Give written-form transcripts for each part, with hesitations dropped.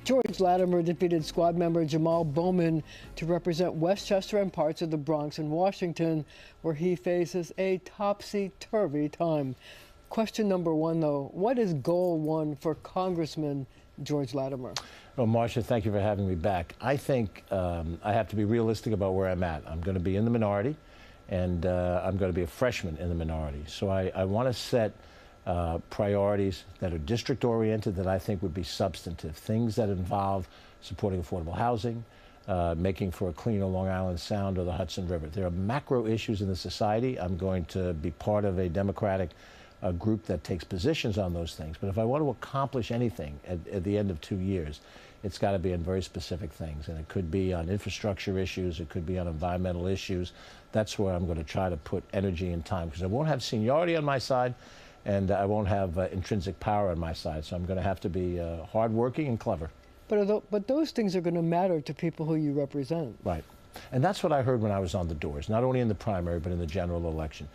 George Latimer defeated squad member Jamaal Bowman to represent Westchester and parts of the Bronx in Washington, where he faces a topsy-turvy time. Question number one, though, what is goal one for Congressman George Latimer? Well, Marcia, thank you for having me back. I think I have to be realistic about where I'm at. I'm going to be in the minority, and I'm going to be a freshman in the minority. So I want to set priorities that are district-oriented that I think would be substantive, things that involve supporting affordable housing, making for a cleaner Long Island Sound or the Hudson River. There are macro issues in the society. I'm going to be part of a Democratic group that takes positions on those things. But if I want to accomplish anything at the end of 2 years, it's got to be on very specific things. And it could be on infrastructure issues. It could be on environmental issues. That's where I'm going to try to put energy and time, because I won't have seniority on my side, and I won't have intrinsic power on my side. So I'm going to have to be hardworking and clever. But those things are going to matter to people who you represent. Right. And that's what I heard when I was on the doors, not only in the primary, but in the general election.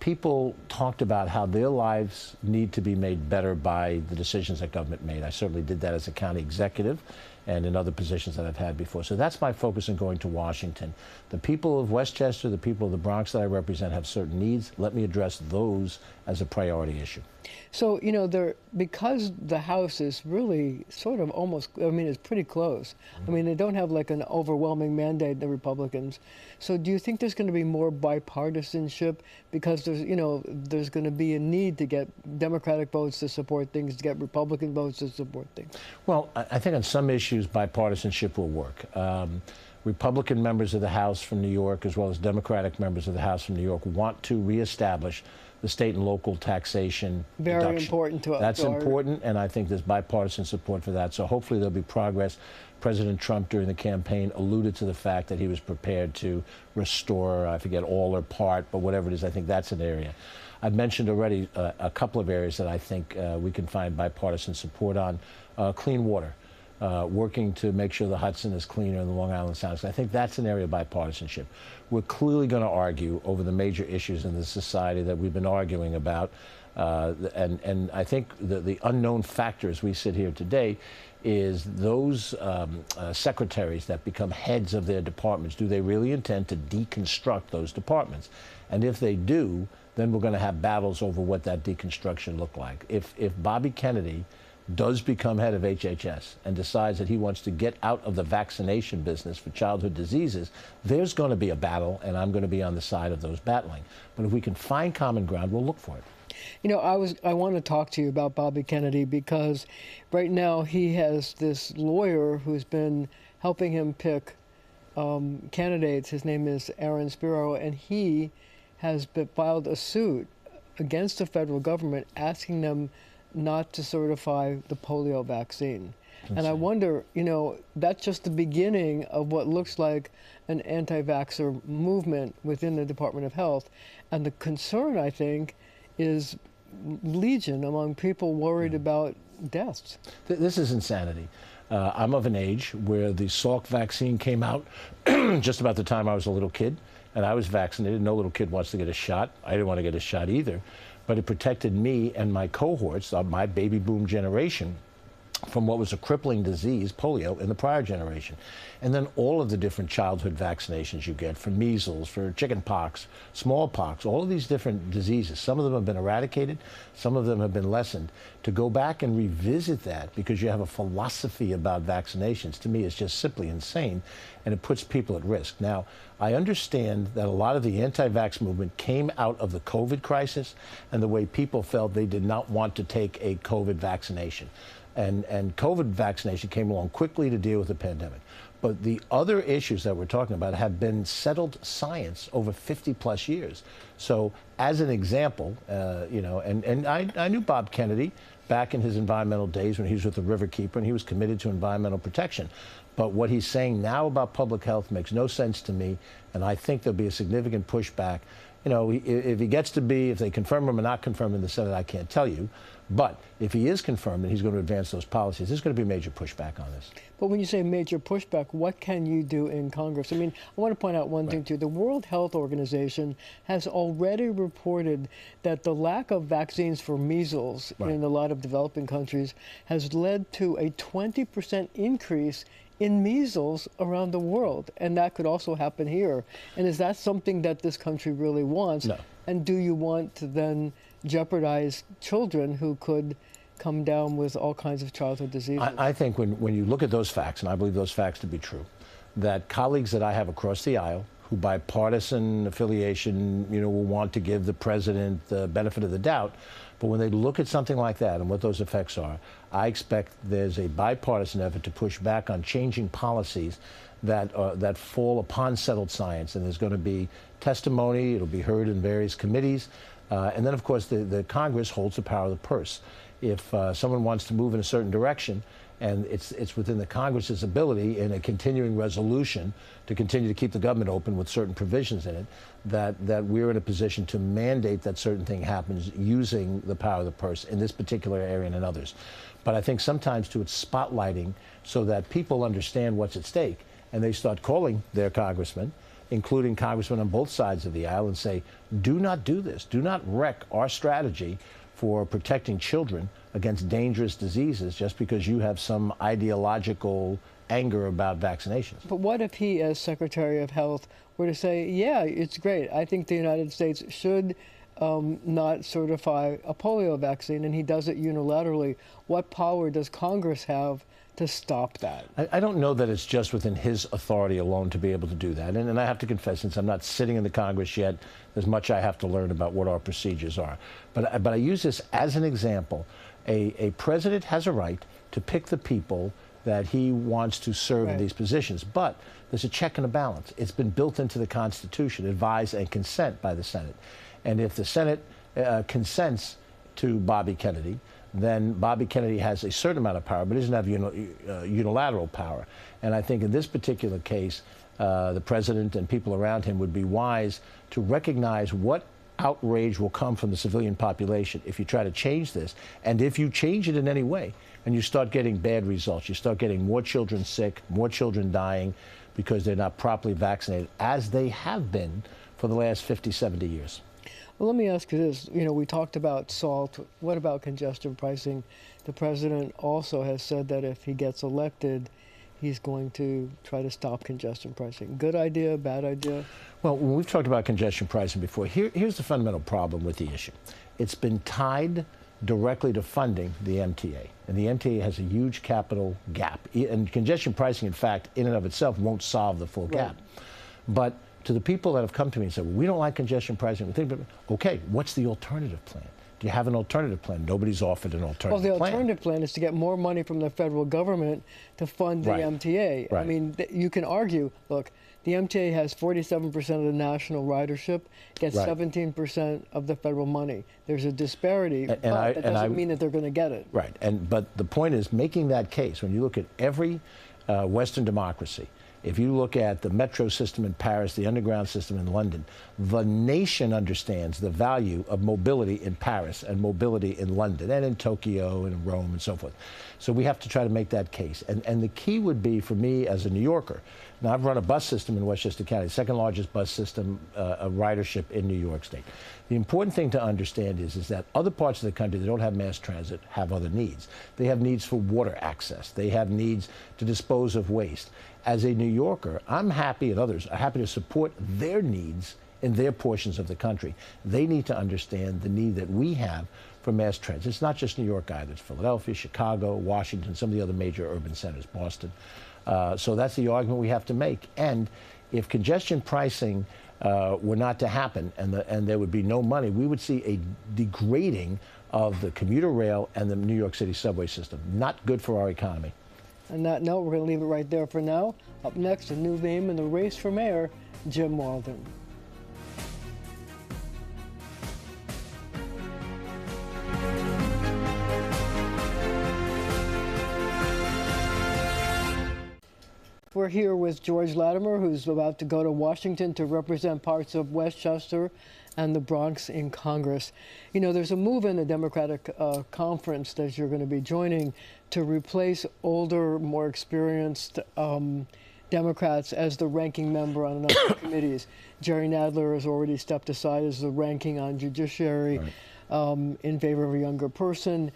People talked about how their lives need to be made better by the decisions that government made. I certainly did that as a county executive and in other positions that I've had before. So that's my focus in going to Washington. The people of Westchester, the people of the Bronx that I represent have certain needs. Let me address those as a priority issue. So, you know, because the House is really sort of almost, I mean, it's pretty close. I mean, they don't have like an overwhelming mandate, the Republicans. So do you think there's going to be more bipartisanship because there's going to be a need to get Democratic votes to support things, to get Republican votes to support things? Well, I think on some issues, bipartisanship will work. Republican members of the House from New York, as well as Democratic members of the House from New York, want to reestablish the state and local taxation Very deduction. Important to us. That's important, and I think there's bipartisan support for that. So hopefully there'll be progress. President Trump, during the campaign, alluded to the fact that he was prepared to restore, I forget, all or part, but whatever it is, I think that's an area. I've mentioned already a couple of areas that I think we can find bipartisan support on. Clean water. Working to make sure the Hudson is cleaner and the Long Island Sound. So I think that's an area of bipartisanship. We're clearly going to argue over the major issues in the society that we've been arguing about. And I think the unknown factor as we sit here today is those secretaries that become heads of their departments. Do they really intend to deconstruct those departments? And if they do, then we're going to have battles over what that deconstruction look like. If Bobby Kennedy does become head of HHS and decides that he wants to get out of the vaccination business for childhood diseases, there's going to be a battle, and I'm going to be on the side of those battling. But if we can find common ground, we'll look for it. You know, I want to talk to you about Bobby Kennedy because right now he has this lawyer who's been helping him pick candidates. His name is Aaron Spiro, and he has filed a suit against the federal government asking them not to certify the polio vaccine. And I wonder, you know, that's just the beginning of what looks like an anti-vaxxer movement within the Department of Health. And the concern, I think, is legion among people worried about deaths. This is insanity. I'm of an age where the Salk vaccine came out just about the time I was a little kid, and I was vaccinated. No little kid wants to get a shot. I didn't want to get a shot either. But it protected me and my cohorts, my baby boom generation, from what was a crippling disease, polio, in the prior generation. And then all of the different childhood vaccinations you get for measles, for chicken pox, smallpox, all of these different diseases. Some of them have been eradicated, some of them have been lessened. To go back and revisit that because you have a philosophy about vaccinations, to me, is just simply insane, and it puts people at risk. Now, I understand that a lot of the anti-vax movement came out of the COVID crisis and the way people felt they did not want to take a COVID vaccination. And COVID vaccination came along quickly to deal with the pandemic. But the other issues that we're talking about have been settled science over 50 plus years. So as an example, and I knew Bob Kennedy back in his environmental days when he was with the Riverkeeper, and he was committed to environmental protection. But what he's saying now about public health makes no sense to me, and I think there'll be a significant pushback. You know, if he gets to be, if they confirm him or not confirm him in the Senate, I can't tell you. But if he is confirmed and he's going to advance those policies, there's going to be major pushback on this. But when you say major pushback, what can you do in Congress? I mean, I want to point out one thing, too. The World Health Organization has already reported that the lack of vaccines for measles in a lot of developing countries has led to a 20% increase in measles around the world. And that could also happen here. And is that something that this country really wants? No. And do you want to then jeopardize children who could come down with all kinds of childhood diseases? I think when you look at those facts, and I believe those facts to be true, that colleagues that I have across the aisle who by partisan affiliation, will want to give the president the benefit of the doubt, but when they look at something like that and what those effects are, I expect there's a bipartisan effort to push back on changing policies that fall upon settled science, and there's going to be testimony. It'll be heard in various committees, and then of course the Congress holds the power of the purse. If someone wants to move in a certain direction, and it's within the Congress's ability in a continuing resolution to continue to keep the government open with certain provisions in it, that we're in a position to mandate that certain thing happens using the power of the purse in this particular area and in others. But I think sometimes too it's spotlighting so that people understand what's at stake, and they start calling their congressmen, including congressmen on both sides of the aisle, and say, do not do this. Do not wreck our strategy for protecting children against dangerous diseases just because you have some ideological anger about vaccinations. But what if he, as Secretary of Health, were to say, yeah, it's great. I think the United States should not certify a polio vaccine, and he does it unilaterally. What power does Congress have to stop that? I don't know that it's just within his authority alone to be able to do that. And I have to confess, since I'm not sitting in the Congress yet, there's much I have to learn about what our procedures are. But I use this as an example. A president has a right to pick the people that he wants to serve in these positions. But there's a check and a balance. It's been built into the Constitution, advised and consent by the Senate. And if the Senate consents to Bobby Kennedy, then Bobby Kennedy has a certain amount of power, but he doesn't have unilateral power. And I think in this particular case, the president and people around him would be wise to recognize what outrage will come from the civilian population if you try to change this. And if you change it in any way, and you start getting bad results, you start getting more children sick, more children dying because they're not properly vaccinated, as they have been for the last 50, 70 years. Well, let me ask you this. We talked about SALT. What about congestion pricing? The president also has said that if he gets elected, he's going to try to stop congestion pricing. Good idea, bad idea? Well, when we've talked about congestion pricing before, here's the fundamental problem with the issue. It's been tied directly to funding the MTA. And the MTA has a huge capital gap. And congestion pricing, in fact, in and of itself won't solve the full gap. But to the people that have come to me and said, well, we don't like congestion pricing, we think, okay, what's the alternative plan? Do you have an alternative plan? Nobody's offered an alternative plan. Well, the alternative plan is to get more money from the federal government to fund the MTA. Right. I mean, you can argue, look, the MTA has 47% of the national ridership, gets 17% of the federal money. There's a disparity, but that doesn't mean that they're going to get it. Right, but the point is making that case, when you look at every Western democracy, if you look at the metro system in Paris, the underground system in London, the nation understands the value of mobility in Paris and mobility in London and in Tokyo and in Rome and so forth. So we have to try to make that case. And the key would be for me as a New Yorker. Now, I've run a bus system in Westchester County, second largest bus system of ridership in New York State. The important thing to understand is that other parts of the country that don't have mass transit have other needs. They have needs for water access. They have needs to dispose of waste. As a New Yorker, I'm happy, and others are happy to support their needs in their portions of the country. They need to understand the need that we have for mass transit. It's not just New York either. It's Philadelphia, Chicago, Washington, some of the other major urban centers, Boston. So that's the argument we have to make. And if congestion pricing were not to happen and there would be no money, we would see a degrading of the commuter rail and the New York City subway system. Not good for our economy. On that note, we're going to leave it right there for now. Up next, a new name in the race for mayor, Jim Walden. We're here with George Latimer, who's about to go to Washington to represent parts of Westchester and the Bronx in Congress. You know, there's a move in the Democratic conference that you're going to be joining to replace older, more experienced Democrats as the ranking member on a number of committees. Jerry Nadler has already stepped aside as the ranking on judiciary in favor of a younger person.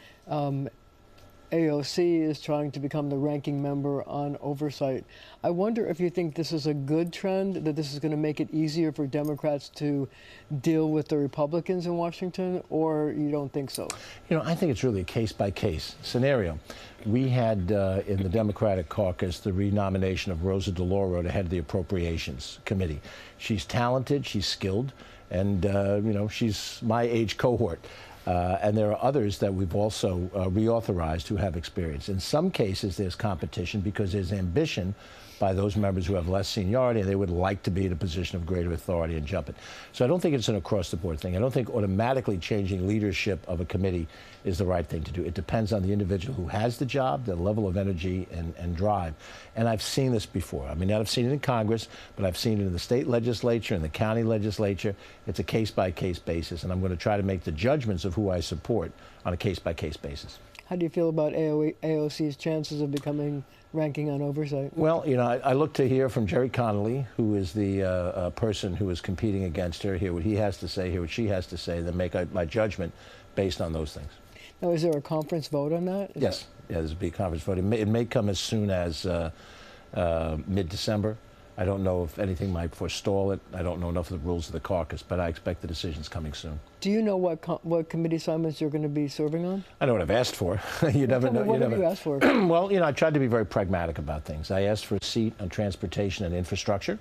AOC is trying to become the ranking member on oversight. I wonder if you think this is a good trend, that this is going to make it easier for Democrats to deal with the Republicans in Washington, or you don't think so? You know, I think it's really a case-by-case scenario. We had in the Democratic caucus the renomination of Rosa DeLauro to head of the Appropriations Committee. She's talented, she's skilled, and, you know, she's my age cohort. And there are others that we've also reauthorized who have experience. In some cases, there's competition because there's ambition by those members who have less seniority, and they would like to be in a position of greater authority and jump it. So I don't think it's an across-the-board thing. I don't think automatically changing leadership of a committee is the right thing to do. It depends on the individual who has the job, their level of energy and drive. And I've seen this before. I mean, I've seen it in Congress, but I've seen it in the state legislature, in the county legislature. It's a case-by-case basis, and I'm going to try to make the judgments of who I support on a case-by-case basis. How do you feel about AOC's chances of becoming ranking on oversight? Well, you know, I look to hear from Jerry Connolly, who is the person who is competing against her, hear what he has to say, hear what she has to say, then make my judgment based on those things. Now, is there a conference vote on that? Yes. Yeah, there's a big conference vote. It may come as soon as mid-December. I don't know if anything might forestall it. I don't know enough of the rules of the caucus, but I expect the decision's coming soon. Do you know what committee assignments you're going to be serving on? I know what I've asked for. You never know. What have you asked for? Well, you know, I tried to be very pragmatic about things. I asked for a seat on transportation and infrastructure.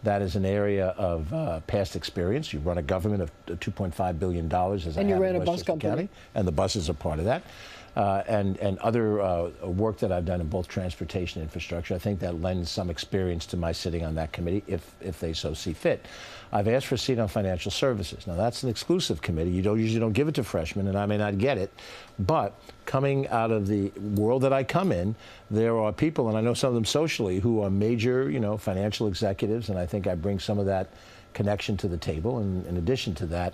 That is an area of past experience. You run a government of $2.5 billion, as I have in Westchester County, and the buses are part of that. And other work that I've done in both transportation and infrastructure. I think that lends some experience to my sitting on that committee if they so see fit. I've asked for a seat on financial services. Now, that's an exclusive committee. You usually don't give it to freshmen, and I may not get it. But coming out of the world that I come in, there are people, and I know some of them socially, who are major, you know, financial executives, and I think I bring some of that connection to the table. And in addition to that,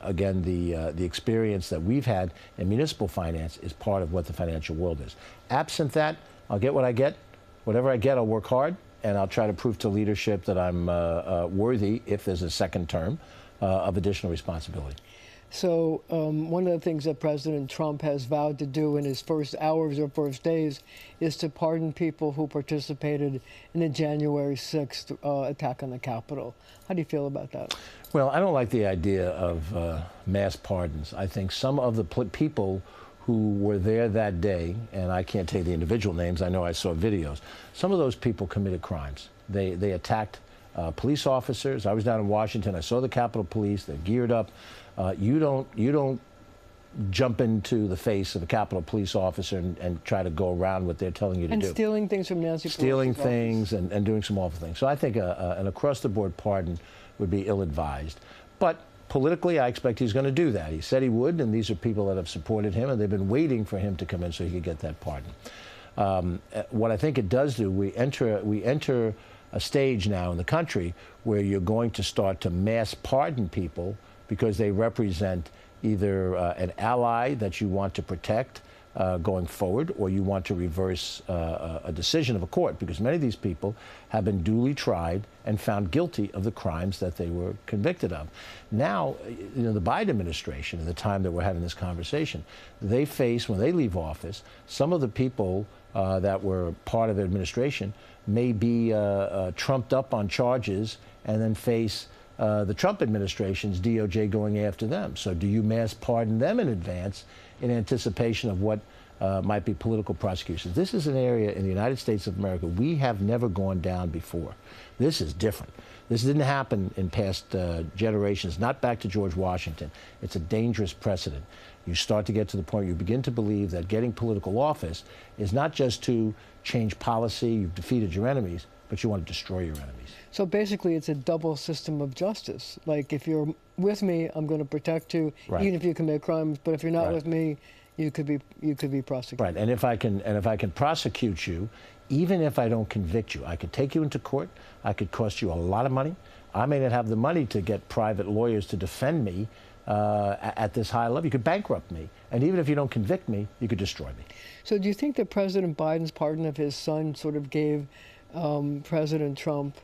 again, the experience that we've had in municipal finance is part of what the financial world is. Absent that, I'll get what I get. Whatever I get, I'll work hard, and I'll try to prove to leadership that I'm worthy, if there's a second term, of additional responsibility. So one of the things that President Trump has vowed to do in his first hours or first days is to pardon people who participated in the January 6th attack on the Capitol. How do you feel about that? Well, I don't like the idea of mass pardons. I think some of the people who were there that day, and I can't tell you the individual names, I know I saw videos, some of those people committed crimes. They attacked police officers. I was down in Washington. I saw the Capitol Police. They're geared up. You don't jump into the face of a Capitol Police officer and try to go around what they're telling you to do. And stealing things from Nancy Pelosi's Stealing office. things and doing some awful things. So I think an across-the-board pardon would be ill-advised. But politically, I expect he's going to do that. He said he would, and these are people that have supported him, and they've been waiting for him to come in so he could get that pardon. What I think it does do, we enter a stage now in the country where you're going to start to mass pardon people because they represent either an ally that you want to protect going forward, or you want to reverse a decision of a court, because many of these people have been duly tried and found guilty of the crimes that they were convicted of. Now, you know, the Biden administration, at the time that we're having this conversation, they face, when they leave office, some of the people that were part of the administration may be trumped up on charges and then face the Trump administration's DOJ going after them. So do you mass pardon them in advance in anticipation of what might be political prosecutions? This is an area in the United States of America we have never gone down before. This is different. This didn't happen in past generations, not back to George Washington. It's a dangerous precedent. You start to get to the point you begin to believe that getting political office is not just to change policy, you've defeated your enemies, but you want to destroy your enemies. So basically, it's a double system of justice. Like, if you're with me, I'm going to protect you, right, even if you commit crimes. But if you're not right, with me, you could be prosecuted. Right, and if I can prosecute you, even if I don't convict you, I could take you into court. I could cost you a lot of money. I may not have the money to get private lawyers to defend me at this high level. You could bankrupt me. And even if you don't convict me, you could destroy me. So do you think that President Biden's pardon of his son sort of gave President Trump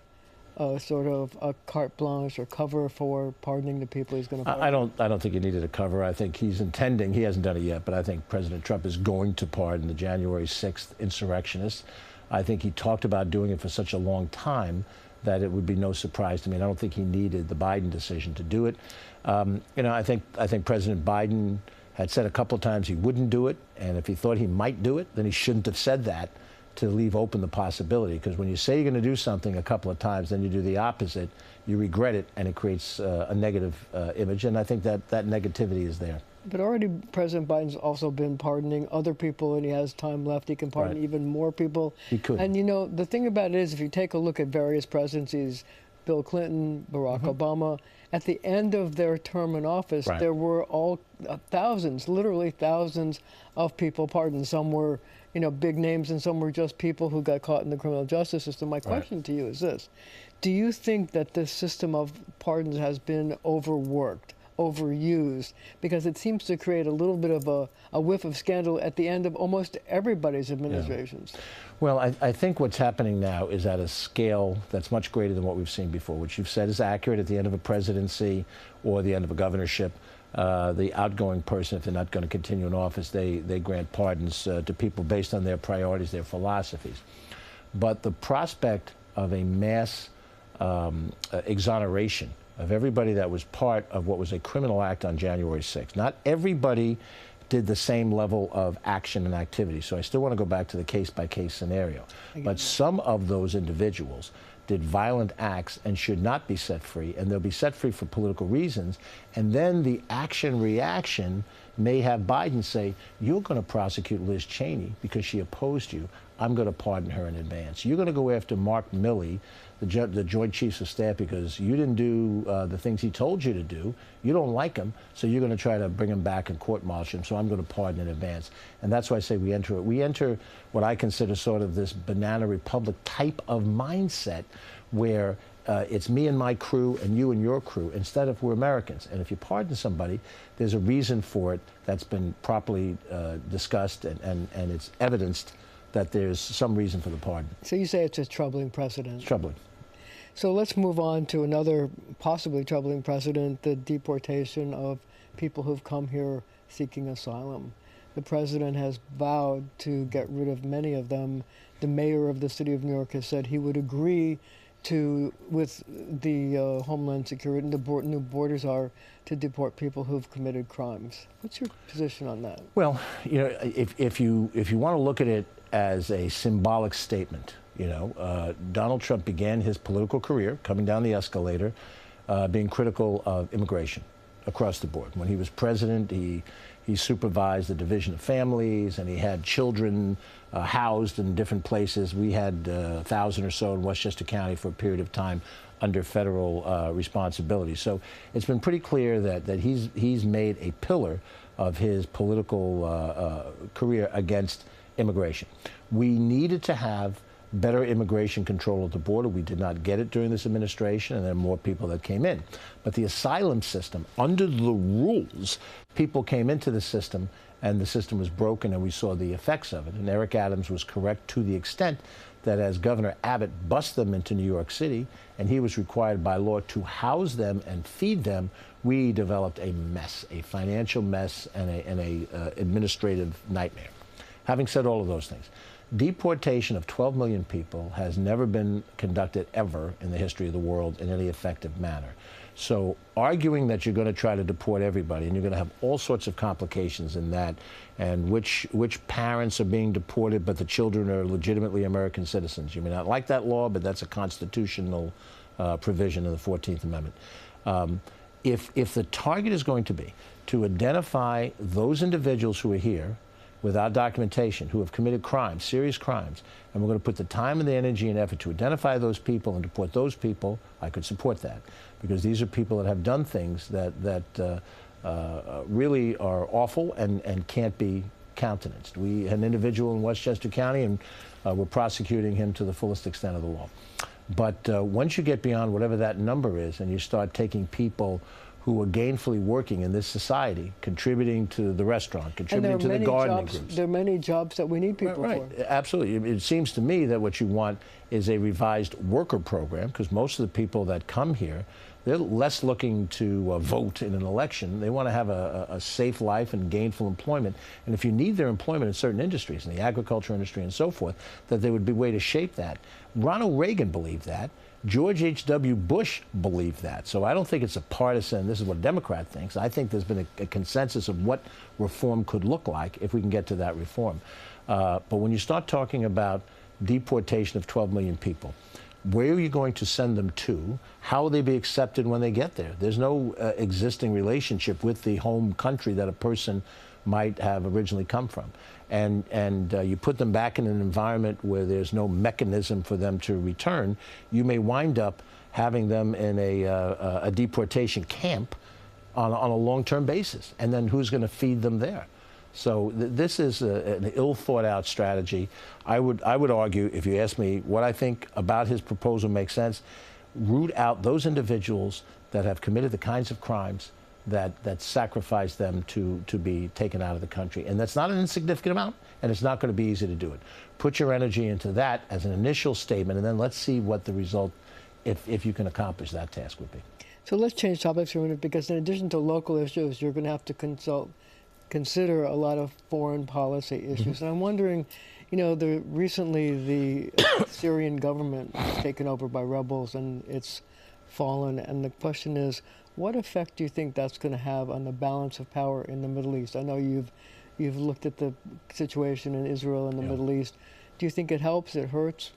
sort of a carte blanche or cover for pardoning the people he's going to pardon? I don't think he needed a cover. I think he's intending, he hasn't done it yet, but I think President Trump is going to pardon the January 6th insurrectionists. I think he talked about doing it for such a long time that it would be no surprise to me. And I don't think he needed the Biden decision to do it. I think President Biden had said a couple of times he wouldn't do it, and if he thought he might do it, then he shouldn't have said that, to leave open the possibility. Because when you say you're going to do something a couple of times, then you do the opposite, you regret it, and it creates a negative image. And I think that negativity is there. But already President Biden's also been pardoning other people, and he has time left. He can pardon even more people. He could. And the thing about it is, if you take a look at various presidencies, Bill Clinton, Barack Obama, at the end of their term in office, there were all thousands, literally thousands of people pardoned. Some were, big names, and some were just people who got caught in the criminal justice system. My question to you is this: do you think that this system of pardons has been overworked, overused, because it seems to create a little bit of a whiff of scandal at the end of almost everybody's administrations? Yeah. Well, I think what's happening now is at a scale that's much greater than what we've seen before, which you've said is accurate. At the end of a presidency or the end of a governorship, the outgoing person, if they're not going to continue in office, they grant pardons to people based on their priorities, their philosophies. But the prospect of a mass exoneration of everybody that was part of what was a criminal act on January 6th. Not everybody did the same level of action and activity. So I still want to go back to the case-by-case scenario. But some of those individuals did violent acts and should not be set free, and they'll be set free for political reasons. And then the action-reaction may have Biden say, you're going to prosecute Liz Cheney because she opposed you. I'm going to pardon her in advance. You're going to go after Mark Milley, the Joint Chiefs of Staff, because you didn't do the things he told you to do. You don't like him, so you're going to try to bring him back and court-martial him, so I'm going to pardon in advance. And that's why I say we enter it. We enter what I consider sort of this banana republic type of mindset where it's me and my crew and you and your crew, instead of we're Americans. And if you pardon somebody, there's a reason for it that's been properly discussed, and it's evidenced that there's some reason for the pardon. So you say it's a troubling precedent. It's troubling. So let's move on to another possibly troubling precedent, the deportation of people who've come here seeking asylum. The president has vowed to get rid of many of them. The mayor of the city of New York has said he would agree with the Homeland Security and the new borders are to deport people who've committed crimes. What's your position on that? Well, if you want to look at it as a symbolic statement, Donald Trump began his political career coming down the escalator, being critical of immigration across the board. When he was president, he supervised the division of families, and he had children housed in different places. We had 1,000 or so in Westchester County for a period of time under federal responsibility. So it's been pretty clear that he's made a pillar of his political career against immigration. We needed to have better immigration control at the border. We did not get it during this administration, and there are more people that came in. But the asylum system, under the rules, people came into the system, and the system was broken, and we saw the effects of it. And Eric Adams was correct to the extent that as Governor Abbott bussed them into New York City, and he was required by law to house them and feed them, we developed a mess, a financial mess, and a administrative nightmare. Having said all of those things, deportation of 12 million people has never been conducted ever in the history of the world in any effective manner. So arguing that you're going to try to deport everybody, and you're going to have all sorts of complications in that, and which parents are being deported, but the children are legitimately American citizens. You may not like that law, but that's a constitutional provision in the 14th Amendment. If the target is going to be to identify those individuals who are here without documentation, who have committed crimes, serious crimes, and we're going to put the time and the energy and effort to identify those people and deport those people, I could support that. Because these are people that have done things that really are awful and can't be countenanced. We had an individual in Westchester County, and we're prosecuting him to the fullest extent of the law. But once you get beyond whatever that number is, and you start taking people who are gainfully working in this society, contributing to the restaurant, contributing to the gardening groups. There are many jobs that we need people for. Absolutely. It seems to me that what you want is a revised worker program, because most of the people that come here, they're less looking to vote in an election. They want to have a safe life and gainful employment. And if you need their employment in certain industries, in the agriculture industry and so forth, that there would be a way to shape that. Ronald Reagan believed that. George H.W. Bush believed that. So I don't think it's a partisan, this is what a Democrat thinks. I think there's been a consensus of what reform could look like if we can get to that reform. But when you start talking about deportation of 12 million people, where are you going to send them to? How will they be accepted when they get there? There's no existing relationship with the home country that a person might have originally come from. And you put them back in an environment where there's no mechanism for them to return, you may wind up having them in a deportation camp on a long-term basis. And then who's going to feed them there? So this is an ill-thought-out strategy. I would argue, if you ask me what I think about his proposal makes sense, root out those individuals that have committed the kinds of crimes that sacrifice them to be taken out of the country. And that's not an insignificant amount, and it's not going to be easy to do it. Put your energy into that as an initial statement, and then let's see what the result, if you can accomplish that task, would be. So let's change topics for a minute, because in addition to local issues, you're going to have to consider a lot of foreign policy issues. And I'm wondering, you know, recently the Syrian government was taken over by rebels and it's fallen. And the question is, what effect do you think that's going to have on the balance of power in the Middle East? I know you've looked at the situation in Israel and the Middle East. Do you think it helps, it hurts?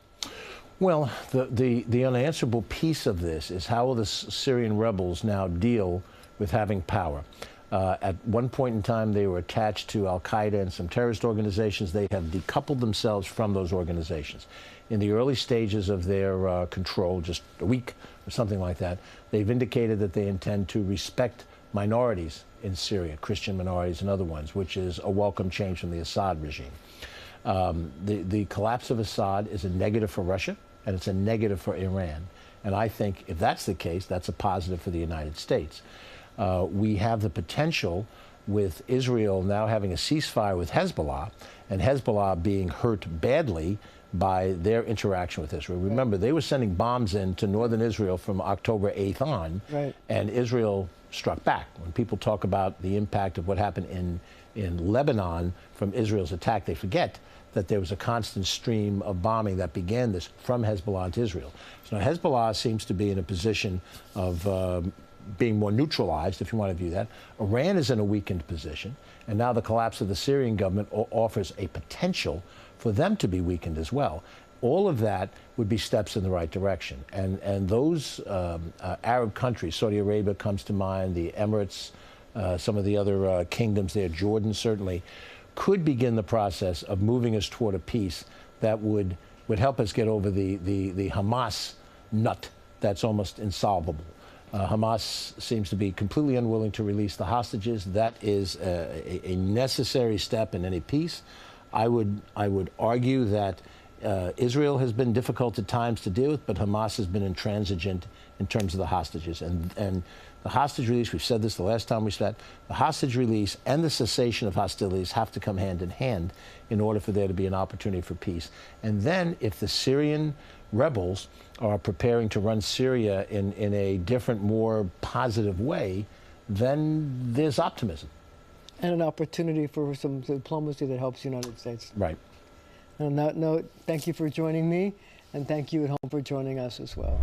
Well, the unanswerable piece of this is how will the Syrian rebels now deal with having power? At one point in time, they were attached to al-Qaeda and some terrorist organizations. They have decoupled themselves from those organizations. In the early stages of their control, just a week or something like that, they've indicated that they intend to respect minorities in Syria, Christian minorities and other ones, which is a welcome change from the Assad regime. The collapse of Assad is a negative for Russia, and it's a negative for Iran. And I think if that's the case, that's a positive for the United States. We have the potential with Israel now having a ceasefire with Hezbollah, and Hezbollah being hurt badly by their interaction with Israel. Remember, they were sending bombs into northern Israel from October 8th on, and Israel struck back. When people talk about the impact of what happened in Lebanon from Israel's attack, they forget that there was a constant stream of bombing that began this from Hezbollah to Israel. So now Hezbollah seems to be in a position of being more neutralized, if you want to view that. Iran is in a weakened position, and now the collapse of the Syrian government offers a potential for them to be weakened as well. All of that would be steps in the right direction. And those Arab countries, Saudi Arabia comes to mind, the Emirates, some of the other kingdoms there, Jordan certainly, could begin the process of moving us toward a peace that would help us get over the Hamas nut that's almost insolvable. Hamas seems to be completely unwilling to release the hostages. That is a necessary step in any peace. I would argue that Israel has been difficult at times to deal with, but Hamas has been intransigent in terms of the hostages. And the hostage release, we've said this the last time we sat, the hostage release and the cessation of hostilities have to come hand in hand in order for there to be an opportunity for peace. And then if the Syrian rebels are preparing to run Syria in a different, more positive way, then there's optimism. And an opportunity for some diplomacy that helps the United States. Right. On that note, thank you for joining me, and thank you at home for joining us as well.